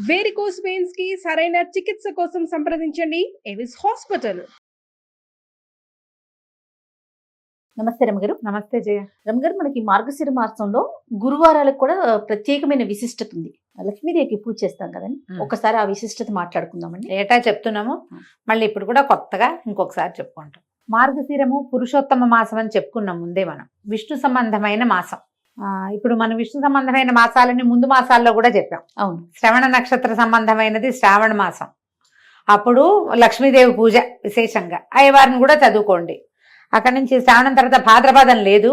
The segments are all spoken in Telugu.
వేరికోస్ వెయిన్స్ కి సరైన చికిత్స కోసం సంప్రదించండి ఎవిస్ హాస్పిటల్. నమస్తే రమగారు. నమస్తే జయ. రమగారు, మనకి మార్గశిర మాసంలో గురువారాలకు కూడా ప్రత్యేకమైన విశిష్టత ఉంది. లక్ష్మీదేవికి పూజ చేస్తాం కదండి, ఒకసారి ఆ విశిష్టత మాట్లాడుకుందామండి. ఏటా చెప్తున్నాము, మళ్ళీ ఇప్పుడు కూడా కొత్తగా ఇంకొకసారి చెప్పుకుంటాం. మార్గశిరము పురుషోత్తమ మాసం అని చెప్పుకున్నాం ముందే. మనం విష్ణు సంబంధమైన మాసం. ఇప్పుడు మనం విష్ణు సంబంధమైన మాసాలని ముందు మాసాల్లో కూడా చెప్పాం. అవును. శ్రవణ నక్షత్ర సంబంధమైనది శ్రావణ మాసం. అప్పుడు లక్ష్మీదేవి పూజ విశేషంగా అయ్యవారిని కూడా చదువుకోండి. అక్కడి నుంచి శ్రావణం తర్వాత భాద్రపదం లేదు,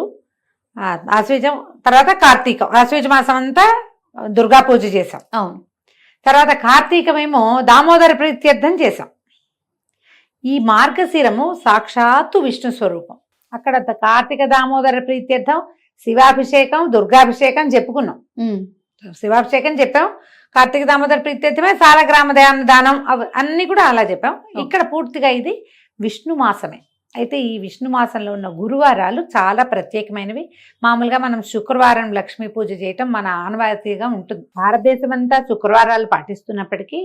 ఆశ్వీజం తర్వాత కార్తీకం. ఆశ్వీజ మాసం అంతా దుర్గా పూజ చేసాం. అవును. తర్వాత కార్తీకమేమో దామోదర ప్రీత్యర్థం చేసాం. ఈ మార్గశిరము సాక్షాత్తు విష్ణు స్వరూపం. అక్కడ కార్తీక దామోదర ప్రీత్యర్థం, శివాభిషేకం, దుర్గాభిషేకం చెప్పుకున్నాం. శివాభిషేకం చెప్పాం, కార్తీక దామోదర ప్రీత్యర్థమే సాలగ్రామ దానం అన్ని కూడా అలా చెప్పాం. ఇక్కడ పూర్తిగా ఇది విష్ణు మాసమే. అయితే ఈ విష్ణు మాసంలో ఉన్న గురువారాలు చాలా ప్రత్యేకమైనవి. మామూలుగా మనం శుక్రవారం లక్ష్మీ పూజ చేయటం మన ఆనవాయితీగా ఉంటుంది. భారతదేశం అంతా శుక్రవారాలు పాటిస్తున్నప్పటికీ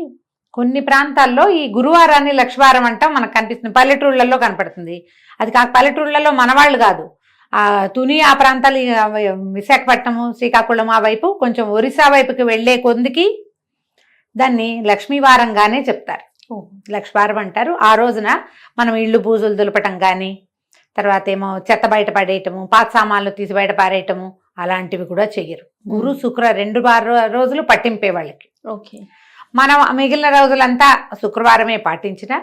కొన్ని ప్రాంతాల్లో ఈ గురువారాన్ని లక్ష్మీవారం అంటాం మనకు కనిపిస్తుంది. పల్లెటూళ్ళల్లో కనపడుతుంది. అది కాక పల్లెటూళ్ళల్లో మనవాళ్ళు కాదు, తుని ఆ ప్రాంతాలు, విశాఖపట్నము, శ్రీకాకుళం ఆ వైపు, కొంచెం ఒరిస్సా వైపుకి వెళ్లే కొందికి దాన్ని లక్ష్మీవారంగానే చెప్తారు. లక్ష్మీవారం అంటారు. ఆ రోజున మనం ఇళ్ళు బూజులు దులపటం కానీ, తర్వాత ఏమో చెత్త బయట పడేయటము, పాత సామాన్లు తీసి బయట పారేయటము అలాంటివి కూడా చెయ్యరు. గురు శుక్ర 2 రోజులు పట్టింపే వాళ్ళకి. ఓకే. మనం మిగిలిన రోజులంతా శుక్రవారమే పాటించిన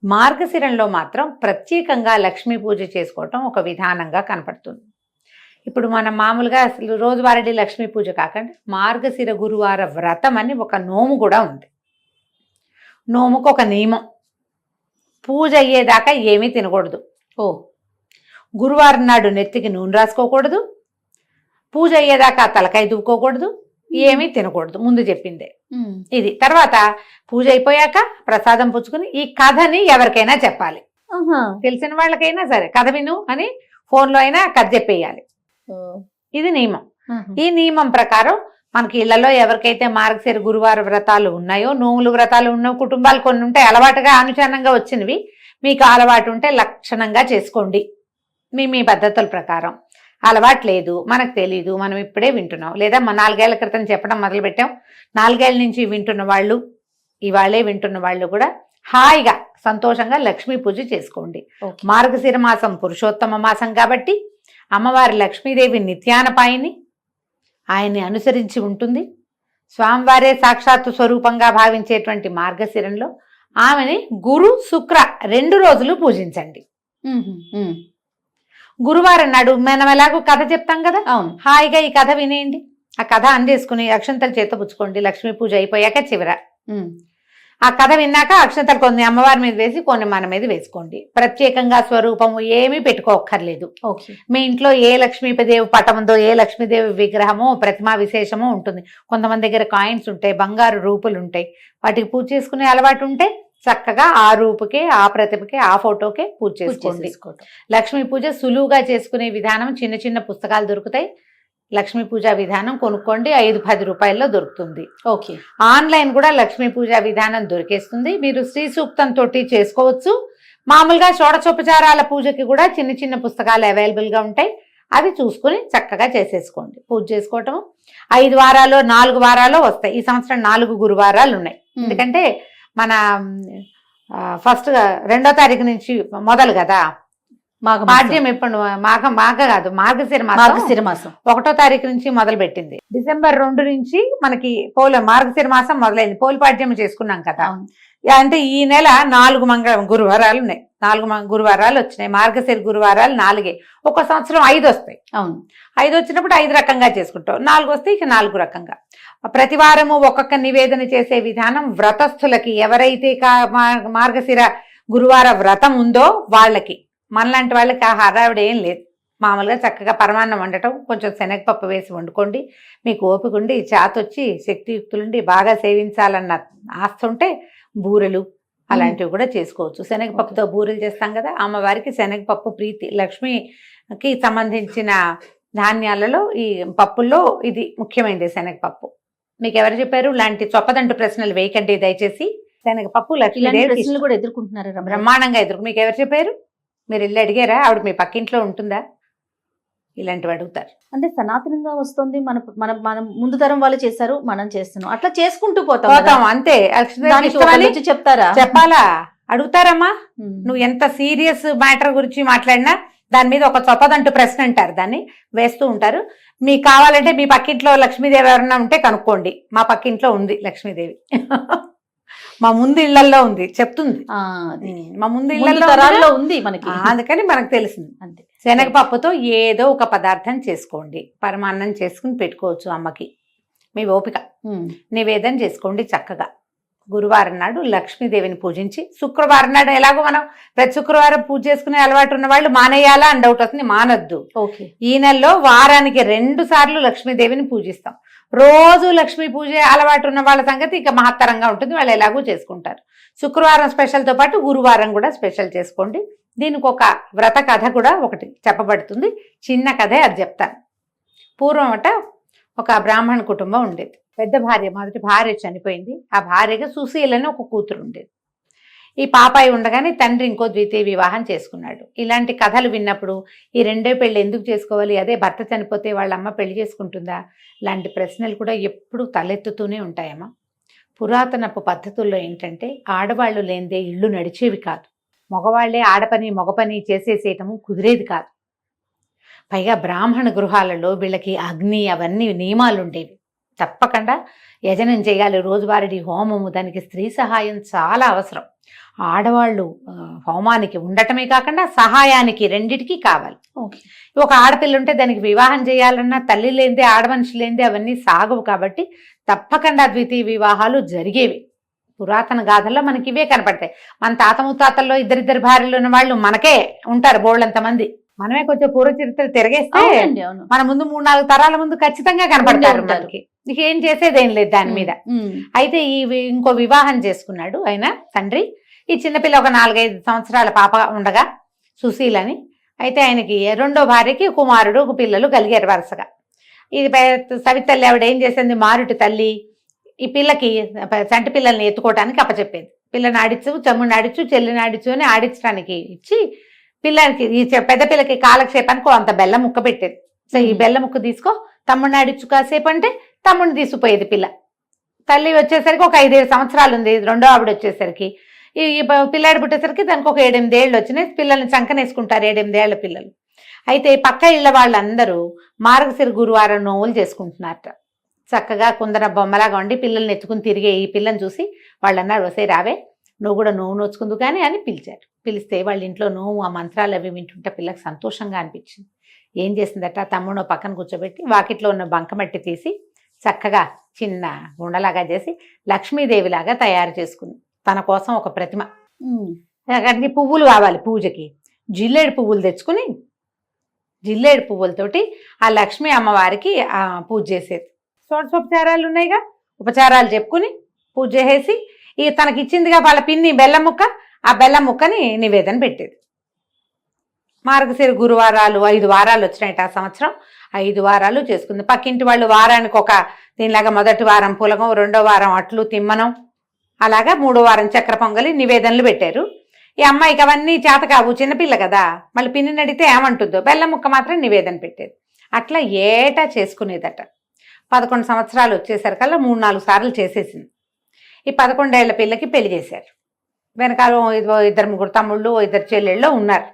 మార్గశిరంలో మాత్రం ప్రత్యేకంగా లక్ష్మీ పూజ చేసుకోవటం ఒక విధానంగా కనపడుతుంది. ఇప్పుడు మనం మామూలుగా అసలు రోజువారీ లక్ష్మీ పూజ కాకుండా మార్గశిర గురువార వ్రతం అని ఒక నోము కూడా ఉంది. నోముకు ఒక నియమం, పూజ అయ్యేదాకా ఏమీ తినకూడదు. గురువారం నాడు నెత్తికి నూనె రాసుకోకూడదు, పూజ అయ్యేదాకా తలకాయ దువ్వుకోకూడదు, ఏమీ తినకూడదు. ముందు చెప్పిందే ఇది. తర్వాత పూజ అయిపోయాక ప్రసాదం పుచ్చుకుని ఈ కథని ఎవరికైనా చెప్పాలి. తెలిసిన వాళ్ళకైనా సరే కథ విను అని ఫోన్లో అయినా కథ చెప్పేయాలి. ఇది నియమం. ఈ నియమం ప్రకారం మనకి ఇళ్లలో ఎవరికైతే మార్గశిర గురువార వ్రతాలు ఉన్నాయో, నోములు వ్రతాలు ఉన్న కుటుంబాలు కొన్ని ఉంటాయి, అలవాటుగా అనుచరణంగా వచ్చినవి. మీకు అలవాటు ఉంటే లక్షణంగా చేసుకోండి మీ పద్ధతుల ప్రకారం. అలవాటు లేదు, మనకు తెలీదు, మనం ఇప్పుడే వింటున్నాం, లేదా 4 ఏళ్ల క్రితం చెప్పడం మొదలుపెట్టాం, 4 ఏళ్ల నుంచి వింటున్న వాళ్ళు, ఇవాళే వింటున్న వాళ్ళు కూడా హాయిగా సంతోషంగా లక్ష్మీ పూజ చేసుకోండి. మార్గశిర మాసం పురుషోత్తమ మాసం కాబట్టి అమ్మవారి లక్ష్మీదేవి నిత్యానపాయిని, ఆయన్ని అనుసరించి ఉంటుంది. స్వామివారే సాక్షాత్తు స్వరూపంగా భావించేటువంటి మార్గశిరంలో ఆమెని గురు శుక్ర 2 రోజులు పూజించండి. గురువారం నాడు మనం ఎలాగో కథ చెప్తాం కదా, హాయిగా ఈ కథ వినేయండి. ఆ కథ అందేసుకుని అక్షంతలు చేత పుచ్చుకోండి. లక్ష్మీ పూజ అయిపోయాక చివర ఆ కథ విన్నాక అక్షంతలు కొన్ని అమ్మవారి మీద వేసి కొన్ని మన మీద వేసుకోండి. ప్రత్యేకంగా స్వరూపము ఏమీ పెట్టుకోక్కర్లేదు. మీ ఇంట్లో ఏ లక్ష్మీదేవి పటం ఉందో, ఏ లక్ష్మీదేవి విగ్రహమో ప్రతిమా విశేషమో ఉంటుంది. కొంతమంది దగ్గర కాయిన్స్ ఉంటాయి, బంగారు రూపులు ఉంటాయి, వాటికి పూజ చేసుకునే అలవాటు ఉంటే చక్కగా ఆ రూపుకే, ఆ ప్రతిభకే, ఆ ఫోటోకే పూజ చేసుకోండి. లక్ష్మీ పూజ సులువుగా చేసుకునే విధానం చిన్న చిన్న పుస్తకాలు దొరుకుతాయి. లక్ష్మీ పూజ విధానం కొనుక్కోండి, 5-10 రూపాయల్లో దొరుకుతుంది. ఓకే. ఆన్లైన్ కూడా లక్ష్మీ పూజ విధానం దొరికేస్తుంది. మీరు శ్రీ సూక్తంతో చేసుకోవచ్చు. మామూలుగా షోడశోపచారాల పూజకి కూడా చిన్న చిన్న పుస్తకాలు అవైలబుల్గా ఉంటాయి. అవి చూసుకుని చక్కగా చేసేసుకోండి. పూజ చేసుకోవటం 5 వారాలు 4 వారాలు వస్తాయి. ఈ సంవత్సరం 4 గురువారాలు ఉన్నాయి. ఎందుకంటే మన ఫస్ట్ 2వ తారీఖు నుంచి మొదలు కదా పాడ్యం. ఎప్పుడు మాఘ కాదు, మార్గశిర మాసం 1వ తారీఖు నుంచి మొదలు పెట్టింది. డిసెంబర్ 2 నుంచి మనకి మార్గశిర మాసం మొదలైంది. పోలిపాడ్యం చేసుకున్నాం కదా. అంటే ఈ నెల 4 గురువారాలు ఉన్నాయి. 4 గురువారాలు వచ్చినాయి. మార్గశిర గురువారాలు 4. ఒక సంవత్సరం 5 వస్తాయి. అవును, 5 వచ్చినప్పుడు 5 రకంగా చేసుకుంటాం. 4 వస్తే ఇక 4 రకంగా. ప్రతి వారము ఒక్కొక్క నివేదన చేసే విధానం వ్రతస్థులకి, ఎవరైతే మార్గశిర గురువార వ్రతం ఉందో వాళ్ళకి, మనలాంటి వాళ్ళకి ఆ హడావిడి ఏం లేదు. మామూలుగా చక్కగా పరమాన్నం వండటం, కొంచెం శనగపప్పు వేసి వండుకోండి. మీకు ఓపిక ఉండి, చేతొచ్చి, శక్తియుక్తులుండి బాగా సేవించాలన్న ఆస్తుంటే బూరెలు అలాంటివి కూడా చేసుకోవచ్చు. శనగపప్పుతో బూరెలు చేస్తాం కదా, అమ్మవారికి శనగపప్పు ప్రీతి. లక్ష్మికి సంబంధించిన ధాన్యాలలో ఈ పప్పుల్లో ఇది ముఖ్యమైనది శనగపప్పు. మీకు ఎవరు చెప్పారు? లాంటి చొప్పదంటు ప్రశ్నలు వేయకండి దయచేసి. శనగపప్పు ఇలాంటి లక్ష్మీదేవి ప్రశ్నలు కూడా ఎదుర్కొంటున్నారు రమణ. బ్రహ్మాండంగా ఎదురు. మీకు ఎవరు చెప్పారు? మీరు వెళ్ళి అడిగారా? ఆవిడ మీ పక్కింట్లో ఉంటుందా? ఇలాంటివి అడుగుతారు. అంటే సనాతనంగా వస్తుంది, మన మన మన ముందు తరం వాళ్ళు చేశారు, మనం చేస్తున్నాం, అట్లా చేసుకుంటూ పోతాం కదా. పోతాం అంతే. లక్ష్మీదేవి దానికి ఇష్టమని ఒకళ్ళు వచ్చి చెప్తారా? చెప్పాలా? అడుగుతారమ్మా. ఉమ్. నువ్వు ఎంత సీరియస్ మ్యాటర్ గురించి మాట్లాడినా దాని మీద ఒక చొప్పదంటూ ప్రశ్న అంటారు, దాన్ని వేస్తూ ఉంటారు. మీకు కావాలంటే మీ పక్కింట్లో లక్ష్మీదేవి ఎవరన్నా ఉంటే కనుక్కోండి. మా పక్కింట్లో ఉంది లక్ష్మీదేవి. మా ముందు ఇళ్లలో ఉంది, చెప్తుంది. ఆ, అది. మా ముందు ముందు ఇళ్లలో తరాల్లో ఉంది మనకి. అందుకని మనకు తెలిసింది. అంతే. శనగపప్పుతో ఏదో ఒక పదార్థం చేసుకోండి. పరమాన్నం చేసుకుని పెట్టుకోవచ్చు అమ్మకి, మీ ఓపిక. ఉమ్. నివేదన చేసుకోండి చక్కగా. గురువారం నాడు లక్ష్మీదేవిని పూజించి, శుక్రవారం నాడు ఎలాగో మనం ప్రతి శుక్రవారం పూజ చేసుకునే అలవాటు ఉన్న వాళ్ళు మానేయాలా అని డౌట్ వస్తుంది. మానొద్దు. ఓకే. ఈ నెలలో వారానికి 2 సార్లు లక్ష్మీదేవిని పూజిస్తాం. రోజు లక్ష్మీ పూజ అలవాటు ఉన్న వాళ్ళ సంగతి ఇక మహత్తరంగా ఉంటుంది, వాళ్ళు ఎలాగూ చేసుకుంటారు. శుక్రవారం స్పెషల్తో పాటు గురువారం కూడా స్పెషల్ చేసుకోండి. దీనికి ఒక వ్రత కథ కూడా ఒకటి చెప్పబడుతుంది. చిన్న కథే, అది చెప్తాను. పూర్వం ఒక బ్రాహ్మణ కుటుంబం ఉండేది. పెద్ద భార్య, మొదటి భార్య చనిపోయింది. ఆ భార్యగా సుశీలని ఒక కూతురు ఉండేది. ఈ పాపాయి ఉండగానే తండ్రి ఇంకో ద్వితీయ వివాహం చేసుకున్నాడు. ఇలాంటి కథలు విన్నప్పుడు ఈ రెండో పెళ్లి ఎందుకు చేసుకోవాలి, అదే భర్త చనిపోతే వాళ్ళ అమ్మ పెళ్లి చేసుకుంటుందా, ఇలాంటి ప్రశ్నలు కూడా ఎప్పుడూ తలెత్తుతూనే ఉంటాయమ్మా. పురాతనపు పద్ధతుల్లో ఏంటంటే ఆడవాళ్ళు లేనిదే ఇళ్ళు నడిచేవి కాదు. మగవాళ్లే ఆడపని మగ పని చేసేసేయటము కుదిరేది కాదు. పైగా బ్రాహ్మణ గృహాలలో వీళ్ళకి అగ్ని అవన్నీ నియమాలు ఉండేవి. తప్పకుండా యజనం చేయాలి, రోజువారీ హోమము, దానికి స్త్రీ సహాయం చాలా అవసరం. ఆడవాళ్ళు హోమానికి ఉండటమే కాకుండా సహాయానికి రెండిటికీ కావాలి. ఓకే. ఒక ఆడపిల్ల ఉంటే దానికి వివాహం చేయాలన్నా తల్లి లేనిదే, ఆడమనిషి లేనిదే అవన్నీ సాగవు. కాబట్టి తప్పకుండా ద్వితీయ వివాహాలు జరిగేవి. పురాతన గాథల్లో మనకి ఇవే కనపడతాయి. మన తాత ముత్తాతల్లో ఇద్దరిద్దరు భార్యలు ఉన్న వాళ్ళు మనకే ఉంటారు బోళ్ళంత మంది. మనమే కొంచెం పూర్వ చరిత్ర తిరగేస్తే అవునండి, అవును. మన ముందు 3-4 తరాల ముందు ఖచ్చితంగా కనపడతారు ఉంటారు. మనకి. ఇక ఏం చేసేదేం లేదు దాని మీద. ఉమ్. అయితే ఇంకో వివాహం చేసుకున్నాడు ఆయన తండ్రి. ఈ చిన్నపిల్ల ఒక 4-5 సంవత్సరాల పాప ఉండగా, సుశీలని. అయితే ఆయనకి రెండో భార్యకి కుమారుడు, ఒక పిల్లలు కలిగారు వరుసగా. ఇది సవితల్లి ఆవిడ ఏం చేసింది, మారుటి తల్లి ఈ పిల్లకి చంటి పిల్లల్ని ఎత్తుకోవడానికి అప్పచెప్పేది. పిల్లని ఆడించు, తమ్ముడిని ఆడించు, చెల్లిని ఆడించు అని ఆడించడానికి ఇచ్చి పిల్లలకి ఈ పెద్ద పిల్లకి కాలక్షేపానికి అంత బెల్లం ముక్క పెట్టేది. సో ఈ బెల్లం ముక్క తీసుకో, తమ్ముడిని ఆడించు కాసేపు అంటే తమ్ముడిని తీసుకుపోయేది పిల్ల. తల్లి వచ్చేసరికి ఒక 5-7 సంవత్సరాలు ఉంది. రెండో ఆవిడ వచ్చేసరికి ఈ పిల్లాడి పుట్టేసరికి దానికి ఒక 7-8 ఏళ్ళు వచ్చినాయి. పిల్లల్ని చంకనేసుకుంటారు 7-8 ఏళ్ల పిల్లలు. అయితే పక్క ఇళ్ల వాళ్ళందరూ మార్గశిర గురువారం నోవులు చేసుకుంటున్నారట. చక్కగా కుందన బొమ్మలాగా ఉండి పిల్లల్ని ఎత్తుకుని తిరిగే ఈ పిల్లని చూసి వాళ్ళు అన్నారు, వసే రావే నువ్వు కూడా నోవు నోచుకుందు కానీ అని పిలిచారు. పిలిస్తే వాళ్ళ ఇంట్లో నోవు ఆ మంత్రాలు అవి వింటుంటే పిల్లకి సంతోషంగా అనిపించింది. ఏం చేసిందట, తమ్ముడు పక్కన కూర్చోబెట్టి వాకిట్లో ఉన్న బంకమట్టి తీసి చక్కగా చిన్న గుండలాగా చేసి లక్ష్మీదేవిలాగా తయారు చేసుకుంది. తన కోసం ఒక ప్రతిమ. అక్కడికి పువ్వులు కావాలి పూజకి. జిల్లేడు పువ్వులు తెచ్చుకుని జిల్లేడు పువ్వులతోటి ఆ లక్ష్మీ అమ్మవారికి పూజ చేసేది. షోడశోపచారాలు ఉన్నాయిగా, ఉపచారాలు చెప్పుకుని పూజ చేసేసి ఈ తనకి ఇచ్చిందిగా వాళ్ళ పిన్ని బెల్లం ముక్క, ఆ బెల్లం ముక్కని నివేదన పెట్టేది. మార్గశిర గురువారాలు 5 వారాలు వచ్చినాయి ఆ సంవత్సరం. 5 వారాలు చేసుకుంది. పక్కింటి వాళ్ళు వారానికి ఒక దీనిలాగా మొదటి వారం పులగం, రెండో వారం అట్లు తిమ్మనం, అలాగా 3వ వారం చక్కెర పొంగలి నివేదనలు పెట్టారు. ఈ అమ్మాయికి అవన్నీ చేత కావు, చిన్నపిల్ల కదా, మళ్ళీ పిన్నిని అడిగితే ఏమంటుందో, బెల్లం ముక్క మాత్రం నివేదన పెట్టేది. అట్లా ఏటా చేసుకునేదట. 11 సంవత్సరాలు వచ్చేసరికల్లా 3-4 సార్లు చేసేసింది. ఈ 11 ఏళ్ల పిల్లకి పెళ్లి చేశారు. వెనకాల 2-3 తమ్ముళ్ళు, 2 చెల్లెళ్ళు ఉన్నారు.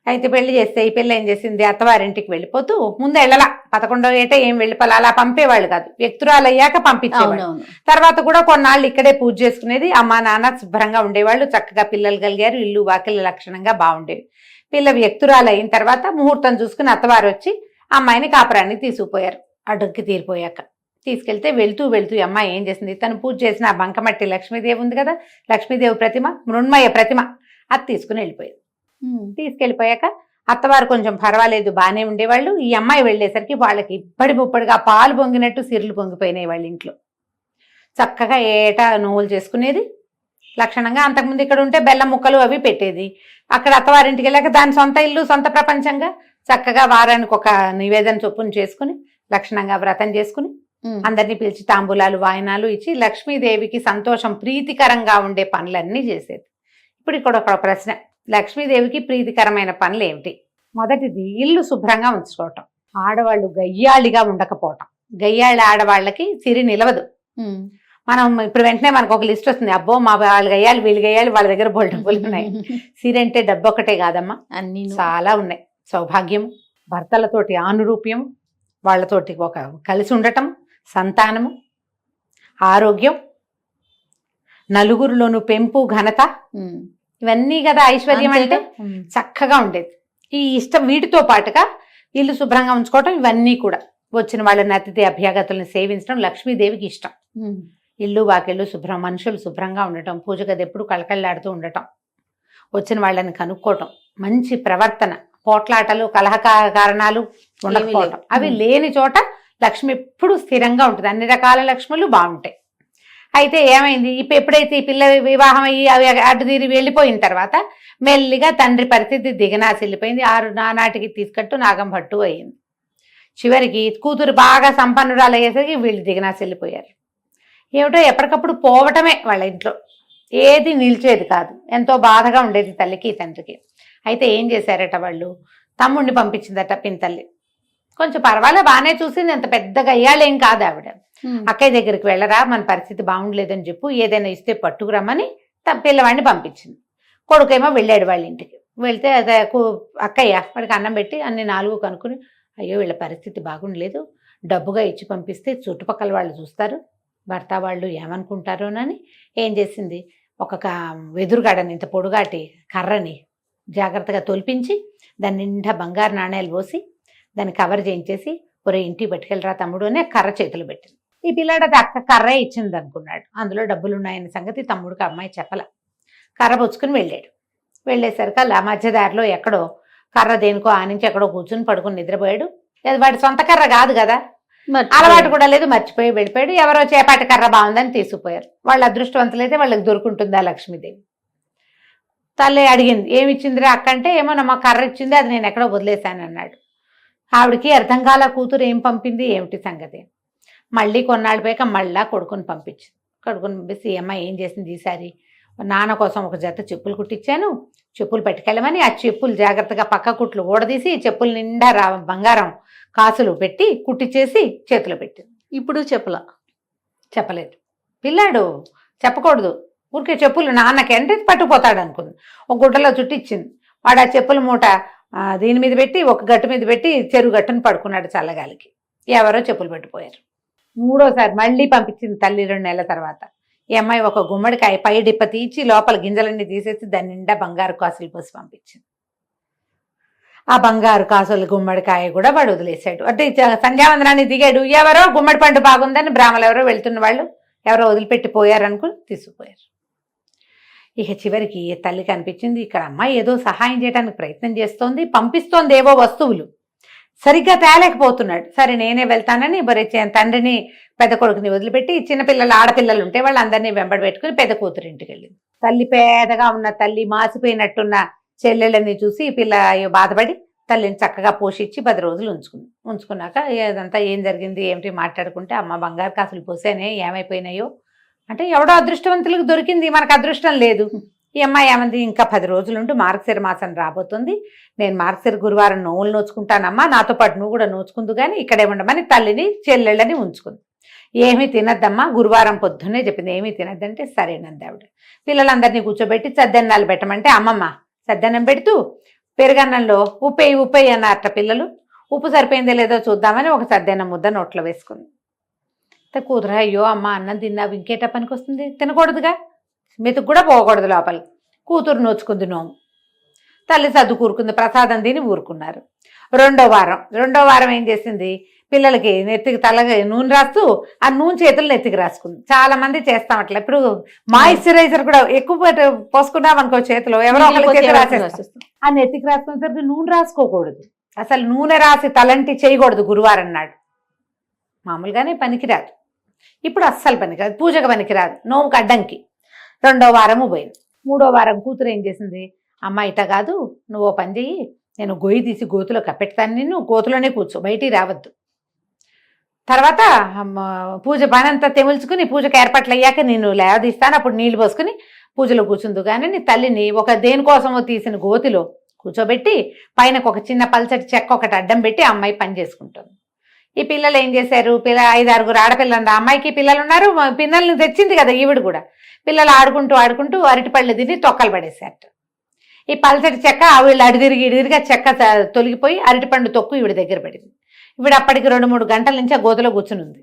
అయితే పెళ్లి చేస్తే ఈ పిల్ల ఏం చేసింది, అత్తవారింటికి వెళ్ళిపోతూ ముందు వెళ్ళలా. 11వ ఏట ఏం వెళ్ళిపోలే, అలా పంపేవాళ్ళు కాదు, వ్యక్తురాలు అయ్యాక పంపించేవాళ్ళు. తర్వాత కూడా కొన్నాళ్ళు ఇక్కడే పూజ చేసుకునేది. అమ్మా నాన్న శుభ్రంగా ఉండేవాళ్ళు, చక్కగా పిల్లలు కలిగారు, ఇల్లు వాకిళ్ళ లక్షణంగా బాగుండేవి. పిల్ల వ్యక్తురాలు అయిన తర్వాత ముహూర్తం చూసుకుని అత్తవారు వచ్చి అమ్మాయిని కాపురానికి తీసుకుపోయారు. అడ్డుకి తీరిపోయాక తీసుకెళ్తే వెళ్తూ ఈ అమ్మాయి ఏం చేసింది, తను పూజ చేసిన ఆ బంకమట్టి లక్ష్మీదేవి ఉంది కదా, లక్ష్మీదేవి ప్రతిమ, మృణ్మయ ప్రతిమ, అది తీసుకుని వెళ్ళిపోయేది. తీసుకెళ్ళిపోయాక అత్తవారు కొంచెం పర్వాలేదు బాగానే ఉండేవాళ్ళు. ఈ అమ్మాయి వెళ్ళేసరికి వాళ్ళకి ఇప్పటి ముప్పటిగా పాలు పొంగినట్టు సిరులు పొంగిపోయినాయి వాళ్ళ ఇంట్లో. చక్కగా ఏటా నోవులు చేసుకునేది లక్షణంగా. అంతకుముందు ఇక్కడ ఉంటే బెల్లం ముక్కలు అవి పెట్టేది. అక్కడ అత్తవారింటికి వెళ్ళాక దాని సొంత ఇల్లు, సొంత ప్రపంచంగా చక్కగా వారానికి ఒక నివేదన చొప్పున చేసుకుని లక్షణంగా వ్రతం చేసుకుని అందరినీ పిలిచి తాంబూలాలు వాయినాలు ఇచ్చి లక్ష్మీదేవికి సంతోషం ప్రీతికరంగా ఉండే పనులన్నీ చేసేది. ఇప్పుడు ఇక్కడ ఒక ప్రశ్న, లక్ష్మీదేవికి ప్రీతికరమైన పనులు ఏమిటి? మొదటిది ఇల్లు శుభ్రంగా ఉంచుకోవటం, ఆడవాళ్ళు గయ్యాళిగా ఉండకపోవటం. గయ్యాళి ఆడవాళ్ళకి సిరి నిలవదు. మనం ఇప్పుడు వెంటనే మనకు ఒక లిస్ట్ వస్తుంది, అబ్బో మా వాళ్ళు గయ్యాలి వీళ్ళు గయ్యాలి వాళ్ళ దగ్గర బోల్డ్ డబ్బులు ఉన్నాయి. సిరి అంటే డబ్బు ఒకటే కాదమ్మా, అన్ని చాలా ఉన్నాయి. సౌభాగ్యం, భర్తలతోటి ఆనురూప్యం, వాళ్ళతోటి ఒక కలిసి ఉండటం, సంతానము, ఆరోగ్యం, నలుగురిలోనూ పెంపు, ఘనత, ఇవన్నీ కదా ఐశ్వర్యం అంటే. చక్కగా ఉండేది. ఈ ఇష్టం వీటితో పాటుగా ఇల్లు శుభ్రంగా ఉంచుకోవటం, ఇవన్నీ కూడా వచ్చిన వాళ్ళని అతిథి అభ్యాగతులను సేవించడం లక్ష్మీదేవికి ఇష్టం. ఇల్లు వాకిళ్ళు శుభ్రం, మనుషులు శుభ్రంగా ఉండటం, పూజ గది ఎప్పుడు కళకళలాడుతూ ఉండటం, వచ్చిన వాళ్ళని కనుక్కోవటం, మంచి ప్రవర్తన, పోట్లాటలు కలహ కారణాలు ఉండకపోవటం, అవి లేని చోట లక్ష్మి ఎప్పుడు స్థిరంగా ఉంటుంది. అన్ని రకాల లక్ష్ములు బాగుంటాయి. అయితే ఏమైంది, ఎప్పుడైతే ఈ పిల్ల వివాహం అయ్యి అవి అటు తీరి వెళ్ళిపోయిన తర్వాత మెల్లిగా తండ్రి పరిస్థితి దిగనాసిల్లిపోయింది. నానాటికి తీసుకట్టు నాగం భట్టు అయింది. చివరికి కూతురు బాగా సంపన్నురాలు అయ్యేసరికి వీళ్ళు దిగనాసిల్లిపోయారు. ఏమిటో ఎప్పటికప్పుడు పోవటమే వాళ్ళ ఇంట్లో, ఏది నిలిచేది కాదు. ఎంతో బాధగా ఉండేది తల్లికి తండ్రికి. అయితే ఏం చేశారట వాళ్ళు, తమ్ముడిని పంపించిందట పింతల్లి. కొంచెం పర్వాలే బాగానే చూసింది, అంత పెద్దగా అయ్యాళ్ళేం కాదు ఆవిడ. అక్కయ్య దగ్గరికి వెళ్ళరా, మన పరిస్థితి బాగుండలేదని చెప్పు, ఏదైనా ఇస్తే పట్టుకురమ్మని పిల్లవాడిని పంపించింది. కొడుకేమో వెళ్ళాడు వాళ్ళ ఇంటికి. వెళ్తే అదే అక్కయ్య వాడికి అన్నం పెట్టి అన్ని 4 కనుక్కుని, అయ్యో వీళ్ళ పరిస్థితి బాగుండలేదు, డబ్బుగా ఇచ్చి పంపిస్తే చుట్టుపక్కల వాళ్ళు చూస్తారు, భర్త వాళ్ళు ఏమనుకుంటారోనని ఏం చేసింది, ఒక వెదురుగాడని ఇంత పొడుగాటి కర్రని జాగ్రత్తగా తొలిపించి దాని నిండా బంగారు నాణేలు పోసి దాన్ని కవర్ చేయించేసి, ఒరే ఇంటికి పట్టుకెళ్ళరా తమ్ముడు అని కర్ర చేతులు పెట్టింది. ఈ పిల్లాడు అది అక్క కర్రే ఇచ్చింది అనుకున్నాడు, అందులో డబ్బులు ఉన్నాయన్న సంగతి తమ్ముడికి అమ్మాయి చెప్పల. కర్ర పుచ్చుకుని వెళ్ళాడు. వెళ్ళేసరికి అలా మధ్యదారిలో ఎక్కడో కర్ర దేనికో ఆనించి ఎక్కడో కూర్చుని పడుకుని నిద్రపోయాడు. వాడి సొంత కర్ర కాదు కదా, అలవాటు కూడా లేదు, మర్చిపోయి వెళ్ళిపోయాడు. ఎవరో చేపాటి కర్ర బాగుందని తీసుకుపోయారు. వాళ్ళు అదృష్టవంతులైతే వాళ్ళకి దొరుకుంటుందా లక్ష్మీదేవి. తల్లి అడిగింది, ఏమిచ్చిందిరా అక్క అంటే, ఏమో మా కర్ర ఇచ్చింది, అది నేను ఎక్కడో వదిలేశాను అన్నాడు. ఆవిడకి అర్థం కాల, కూతురు ఏం పంపింది ఏమిటి సంగతి. మళ్ళీ కొన్నాళ్ళు పోయాక మళ్ళా కొడుకుని పంపించింది. కొడుకుని పంపిస్తే అమ్మాయి ఏం చేసింది, ఈసారి నాన్న కోసం ఒక జత చెప్పులు కుట్టించాను, చెప్పులు పట్టుకెళ్ళమని ఆ చెప్పులు జాగ్రత్తగా పక్క కుట్లు ఊడదీసి చెప్పుల నిండా బంగారం కాసులు పెట్టి కుట్టించేసి చేతిలో పెట్టింది. ఇప్పుడు చెప్పలేదు. పిల్లాడు చెప్పకూడదు, ఊరికే చెప్పులు నాన్నకి అంటే పట్టుకుపోతాడు అనుకుంది. ఒక గుడ్డలో చుట్టిచ్చింది. వాడు ఆ చెప్పుల మూట దీని మీద పెట్టి ఒక గట్టు మీద పెట్టి చెరువు గట్టును పడుకున్నాడు చల్లగాలికి. ఎవరో చెప్పులు పెట్టిపోయారు. 3వసారి మళ్ళీ పంపించింది తల్లి 2 నెలల తర్వాత. ఈ అమ్మాయి ఒక గుమ్మడికాయ పై డిప్ప తీసి లోపల గింజలన్నీ తీసేసి దాని నిండా బంగారు కాసులు పోసి పంపించింది. ఆ బంగారు కాసులు గుమ్మడికాయ కూడా వాడు వదిలేశాడు. అంటే సంధ్యావందనాన్ని దిగాడు, ఎవరో గుమ్మడి పండు బాగుందని బ్రాహ్మలు ఎవరో వెళ్తున్న వాళ్ళు ఎవరో వదిలిపెట్టి పోయారనుకుని తీసుకుపోయారు. ఇక చివరికి తల్లికి అనిపించింది, ఇక్కడ అమ్మాయి ఏదో సహాయం చేయడానికి ప్రయత్నం చేస్తోంది, పంపిస్తోంది ఏవో వస్తువులు, సరిగ్గా తేలేకపోతున్నాడు. సరే నేనే వెళ్తానని తండ్రిని పెద్ద కొడుకుని వదిలిపెట్టి చిన్నపిల్లలు ఆడపిల్లలు ఉంటే వాళ్ళందరినీ వెంబడి పెట్టుకుని పెద్ద కూతురు ఇంటికి వెళ్ళింది. తల్లి పేదగా ఉన్న తల్లి మాసిపోయినట్టున్న చెల్లెళ్ళని చూసి పిల్ల బాధపడి తల్లిని చక్కగా పోషించి 10 రోజులు ఉంచుకున్నాక ఇదంతా ఏం జరిగింది ఏమిటి మాట్లాడుకుంటే, అమ్మ బంగారు కాసులు పోసానే ఏమైపోయినాయో అంటే, ఎవడో అదృష్టవంతులకు దొరికింది, మనకు అదృష్టం లేదు. ఈ అమ్మాయి ఏమంది, ఇంకా 10 రోజులుంటూ మార్గశిర మాసం రాబోతుంది, నేను మార్గశిర గురువారం నోవులు నోచుకుంటానమ్మా, నాతో పాటు నువ్వు కూడా నోచుకుందు కానీ ఇక్కడే ఉండమని తల్లిని చెల్లెళ్ళని ఉంచుకుంది. ఏమీ తినద్దమ్మా, గురువారం పొద్దున్నే చెప్పింది, ఏమీ తినద్దంటే సరేనంది ఆవిడ. పిల్లలందరినీ కూర్చోబెట్టి సద్దెన్నాలు పెట్టమంటే అమ్మమ్మ సద్దన్నం పెడుతూ పెరుగన్నంలో ఉప్పేయి అన్నారట పిల్లలు. ఉప్పు సరిపోయిందో లేదో చూద్దామని ఒక సద్దెన్నం ముద్ద నోట్లో వేసుకుంది. కూతురు, అయ్యో అమ్మ అన్నం తిన్నావు ఇంకేట పనికి వస్తుంది, తినకూడదుగా, మెతుకు కూడా పోకూడదు లోపల. కూతురు నోచుకుంది నోము. తల్లి సర్దు కూరుకుంది, ప్రసాదం తిని ఊరుకున్నారు. రెండో వారం ఏం చేసింది, పిల్లలకి నెత్తికి తలగా నూనె రాస్తూ ఆ నూనె చేతులు నెత్తికి రాసుకుంది. చాలా మంది చేస్తాం అట్లా. ఇప్పుడు మాయిశ్చరైజర్ కూడా ఎక్కువ పోసుకున్నాం అనుకో చేతిలో, ఎవరో ఒకరి చేతి రాసేస్తాం. ఆ నెత్తికి రాసుకునేసరికి నూనె రాసుకోకూడదు, అసలు నూనె రాసి తలంటి చేయకూడదు గురువారం నాడు. మామూలుగానే పనికిరాదు, ఇప్పుడు అస్సలు పనికిరాదు, పూజకు పనికిరాదు, నోముకు అడ్డంకి. 2వ వారము పోయింది. 3వ వారం కూతురు ఏం చేసింది, అమ్మ ఇట కాదు, నువ్వు ఓ పని చెయ్యి, నేను గొయ్యి తీసి గోతులో కప్పెడతాను, నిన్ను గోతులోనే కూర్చో, బయటికి రావద్దు. తర్వాత పూజ పనంతా తెముల్చుకుని పూజకు ఏర్పాట్లు అయ్యాక నేను లేవదీస్తాను. అప్పుడు నీళ్లు పోసుకుని పూజలో కూర్చుందు కానీ నీ తల్లిని ఒక దేనికోసమో తీసిన గోతిలో కూర్చోబెట్టి పైన ఒక చిన్న పల్చటి చెక్క ఒకటి అడ్డం పెట్టి అమ్మాయి పని చేసుకుంటుంది. ఈ పిల్లలు ఏం చేశారు, 5-6 ఆడపిల్లలు, అమ్మాయికి పిల్లలు ఉన్నారు, పిల్లల్ని తెచ్చింది కదా ఈవిడ కూడా. పిల్లలు ఆడుకుంటూ అరటిపళ్ళు తిని తొక్కలు పడేశారట. ఈ పల్చటి చెక్క వీళ్ళు ఇడిదిరిగి ఆ చెక్క తొలగిపోయి అరటిపండు తొక్కు ఈవిడ దగ్గర పడింది. ఈవిడ అప్పటికి 2-3 గంటల నుంచి ఆ గోతలో కూర్చుని ఉంది.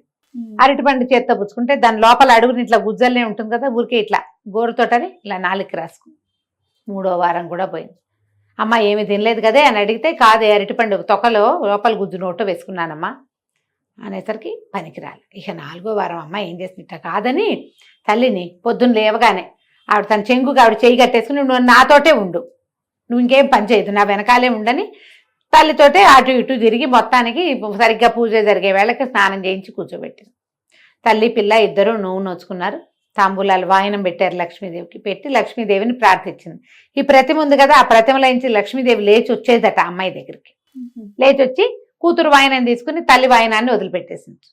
అరటిపండు చేత్తో పుచ్చుకుంటే దాని లోపల అడుగుని ఇట్లా గుజ్జల్నే ఉంటుంది కదా, ఊరికే ఇట్లా గోరుతోటని ఇలా నాలుగుకి రాసుకుంది. 3వ వారం కూడా పోయింది. అమ్మ ఏమి తినలేదు కదే అని అడిగితే, కాదే అరటిపండు తొక్కలో లోపల గుజ్జు నోట్లో వేసుకున్నానమ్మా అనేసరికి పనికిరాలి. ఇక 4వ వారం అమ్మ ఏం చేసినట్ట కాదని తల్లిని పొద్దున్న లేవగానే ఆవిడ తన చెంగుగా ఆవిడ చేయి కట్టేసుకుని, నువ్వు నాతోటే ఉండు, నువ్వు ఇంకేం పని చేయదు, నా వెనకాలే ఉండని తల్లితోటే అటు ఇటు తిరిగి మొత్తానికి సరిగ్గా పూజ జరిగే వేళకి స్నానం చేయించి కూర్చోబెట్టింది. తల్లి పిల్ల ఇద్దరు నువ్వు నోచుకున్నారు. తాంబూలాలు వాయనం పెట్టారు లక్ష్మీదేవికి. పెట్టి లక్ష్మీదేవిని ప్రార్థించింది. ఈ ప్రతిమ ఉంది కదా, ఆ ప్రతిమలోంచి లక్ష్మీదేవి లేచి వచ్చేదట అమ్మాయి దగ్గరికి. లేచి వచ్చి కూతురు వాయనం తీసుకుని తల్లి వాయనాన్ని వదిలిపెట్టేసింది.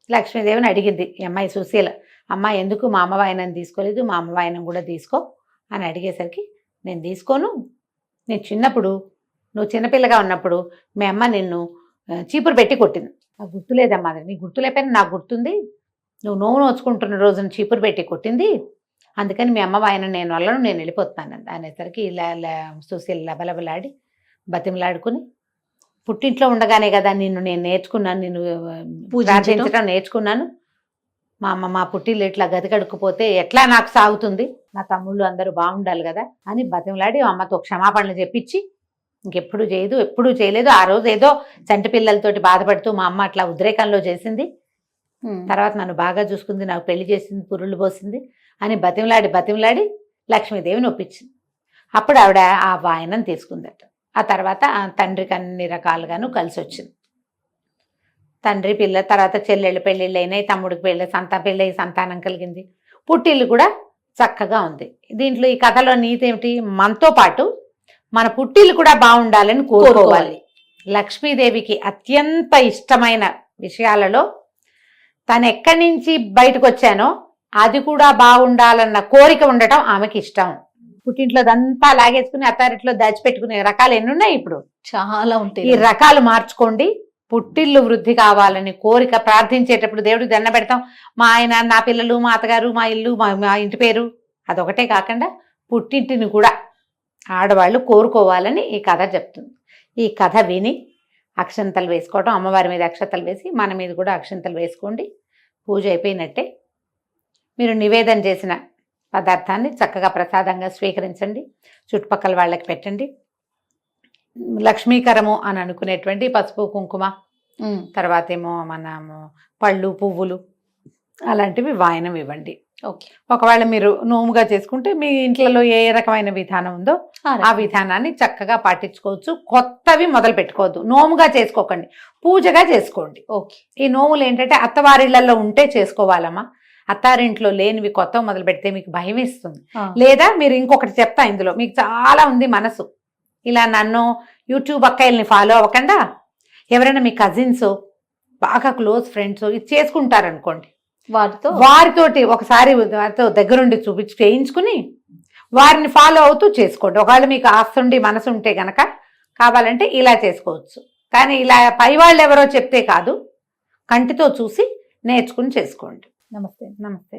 లక్ష్మీదేవిని అడిగింది ఈ అమ్మాయి సుశీల, అమ్మ ఎందుకు మా అమ్మ వాయనం తీసుకోలేదు, మా అమ్మ వాయనం కూడా తీసుకో అని అడిగేసరికి, నేను తీసుకోను, నేను చిన్నప్పుడు నువ్వు చిన్నపిల్లగా ఉన్నప్పుడు మీ అమ్మ నిన్ను చీపురు పెట్టి కొట్టింది, నాకు గుర్తులేదమ్మా, నీ గుర్తులేకపోయినా నాకు గుర్తుంది, నువ్వు నోవు నోచుకుంటున్న రోజున చీపురు పెట్టి కొట్టింది, అందుకని మీ అమ్మ వాయనం నేను వల్లను, నేను వెళ్ళిపోతున్నాను అనేసరికి ఇలా సుశీల లబలబలాడి బతిమలాడుకుని, పుట్టింట్లో ఉండగానే కదా నేను నేర్చుకున్నాను, నేను ప్రార్థించడం నేర్చుకున్నాను, మా అమ్మ మా పుట్టిల్లు ఇట్లా గది కడుక్కుపోతే ఎట్లా నాకు సాగుతుంది, నా తమ్ముళ్ళు అందరూ బాగుండాలి కదా అని బతిమలాడి అమ్మతో క్షమాపణలు చెప్పించి ఇంకెప్పుడు చేయదు, ఎప్పుడూ చేయలేదు. ఆ రోజు ఏదో చంటి పిల్లలతోటి బాధపడుతూ మా అమ్మ అట్లా ఉద్రేకంలో చేసింది, తర్వాత నన్ను బాగా చూసుకుంది, నాకు పెళ్లి చేసింది, పురుళ్ళు పోసింది అని బతిమలాడి లక్ష్మీదేవిని ఒప్పించింది. అప్పుడు ఆవిడ ఆ వాయనం తీసుకుందట. ఆ తర్వాత తండ్రికి అన్ని రకాలుగాను కలిసి వచ్చింది. తండ్రి పిల్ల తర్వాత చెల్లెళ్ళు పెళ్ళిళ్ళు అయినాయి, తమ్ముడికి పెళ్ళి సంతానం కలిగింది, పుట్టిల్లు కూడా చక్కగా ఉంది. దీంట్లో ఈ కథలో నీతి ఏమిటి, మనతో పాటు మన పుట్టిల్లు కూడా బాగుండాలని కోరుకోవాలి. లక్ష్మీదేవికి అత్యంత ఇష్టమైన విషయాలలో తను ఎక్కడి నుంచి బయటకు వచ్చానో అది కూడా బాగుండాలన్న కోరిక ఉండటం ఆమెకి ఇష్టం. పుట్టింట్లో దంతా లాగేసుకుని అత్తారింట్లో దాచిపెట్టుకునే రకాలు ఎన్నున్నాయి, ఇప్పుడు చాలా ఉంటాయి. ఈ రకాలు మార్చుకోండి. పుట్టిల్లు వృద్ధి కావాలని కోరిక ప్రార్థించేటప్పుడు దేవుడికి దండ పెడతాం, మా ఆయన, నా పిల్లలు, మా అత్తగారు, మా ఇల్లు, మా ఇంటి పేరు, అదొకటే కాకుండా పుట్టింటిని కూడా ఆడవాళ్ళు కోరుకోవాలని ఈ కథ చెప్తుంది. ఈ కథ విని అక్షంతలు వేసుకోవటం, అమ్మవారి మీద అక్షంతలు వేసి మన మీద కూడా అక్షంతలు వేసుకోండి. పూజ అయిపోయినట్టే. మీరు నివేదన చేసిన పదార్థాన్ని చక్కగా ప్రసాదంగా స్వీకరించండి, చుట్టుపక్కల వాళ్ళకి పెట్టండి. లక్ష్మీకరము అని అనుకునేటువంటి పసుపు కుంకుమ, తర్వాత ఏమో మనము పళ్ళు పువ్వులు అలాంటివి వాయనం ఇవ్వండి. ఓకే. ఒకవేళ మీరు నోముగా చేసుకుంటే మీ ఇంట్లో ఏ రకమైన విధానం ఉందో ఆ విధానాన్ని చక్కగా పాటించుకోవచ్చు. కొత్తవి మొదలు పెట్టుకోవద్దు, నోముగా చేసుకోకండి, పూజగా చేసుకోండి. ఓకే. ఈ నోములు ఏంటంటే అత్తవారిళ్లలో ఉంటే చేసుకోవాలమ్మా, అత్తారింట్లో లేనివి కొత్త మొదలు పెడితే మీకు భయం వేస్తుంది. లేదా మీరు ఇంకొకటి చెప్తా, ఇందులో మీకు చాలా ఉంది మనసు, ఇలా నన్ను యూట్యూబ్ అక్కయ్యల్ని ఫాలో అవ్వకుండా ఎవరైనా మీ కజిన్స్ బాగా క్లోజ్ ఫ్రెండ్స్ ఇది చేసుకుంటారనుకోండి, వారితోటి ఒకసారి వారితో దగ్గరుండి చేయించుకుని వారిని ఫాలో అవుతూ చేసుకోండి. ఒకవేళ మీకు ఆస్తుండి మనసు ఉంటే గనక కావాలంటే ఇలా చేసుకోవచ్చు. కానీ ఇలా పై వాళ్ళు ఎవరో చెప్తే కాదు, కంటితో చూసి నేర్చుకుని చేసుకోండి. నమస్తే. నమస్తే.